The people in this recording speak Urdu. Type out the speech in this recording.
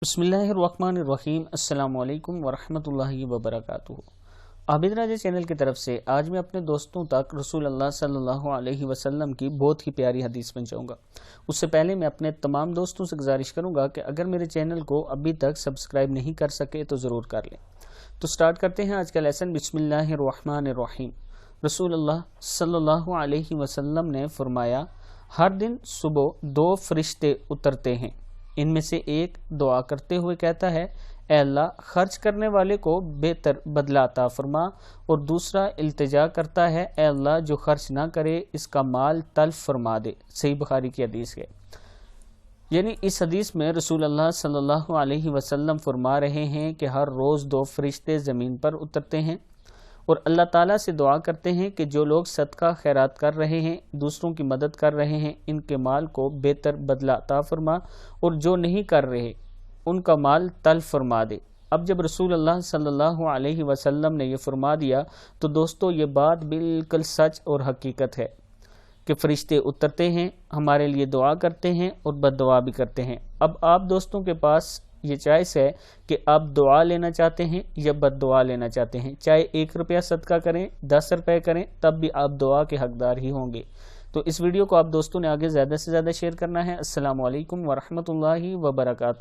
بسم اللہ الرحمن الرحیم۔ السلام علیکم ورحمۃ اللہ وبرکاتہ۔ عابد راجہ چینل کی طرف سے آج میں اپنے دوستوں تک رسول اللہ صلی اللہ علیہ وسلم کی بہت ہی پیاری حدیث پہنچاؤں گا۔ اس سے پہلے میں اپنے تمام دوستوں سے گزارش کروں گا کہ اگر میرے چینل کو ابھی تک سبسکرائب نہیں کر سکے تو ضرور کر لیں۔ تو سٹارٹ کرتے ہیں آج کا لیسن۔ بسم اللہ الرحمن الرحیم۔ رسول اللہ صلی اللہ علیہ وسلم نے فرمایا، ہر دن صبح دو فرشتے اترتے ہیں، ان میں سے ایک دعا کرتے ہوئے کہتا ہے، اے اللہ خرچ کرنے والے کو بہتر بدلہ عطا فرما، اور دوسرا التجا کرتا ہے، اے اللہ جو خرچ نہ کرے اس کا مال تلف فرما دے۔ صحیح بخاری کی حدیث ہے۔ یعنی اس حدیث میں رسول اللہ صلی اللہ علیہ وسلم فرما رہے ہیں کہ ہر روز دو فرشتے زمین پر اترتے ہیں اور اللہ تعالیٰ سے دعا کرتے ہیں کہ جو لوگ صدقہ خیرات کر رہے ہیں، دوسروں کی مدد کر رہے ہیں، ان کے مال کو بہتر بدلہ عطا فرما، اور جو نہیں کر رہے ان کا مال تلف فرما دے۔ اب جب رسول اللہ صلی اللہ علیہ وسلم نے یہ فرما دیا تو دوستو یہ بات بالکل سچ اور حقیقت ہے کہ فرشتے اترتے ہیں، ہمارے لیے دعا کرتے ہیں اور بد دعا بھی کرتے ہیں۔ اب آپ دوستوں کے پاس یہ چوائس ہے کہ آپ دعا لینا چاہتے ہیں یا بد دعا لینا چاہتے ہیں۔ چاہے 1 روپیہ صدقہ کریں، 10 روپے کریں، تب بھی آپ دعا کے حقدار ہی ہوں گے۔ تو اس ویڈیو کو آپ دوستوں نے آگے زیادہ سے زیادہ شیئر کرنا ہے۔ السلام علیکم ورحمۃ اللہ وبرکاتہ۔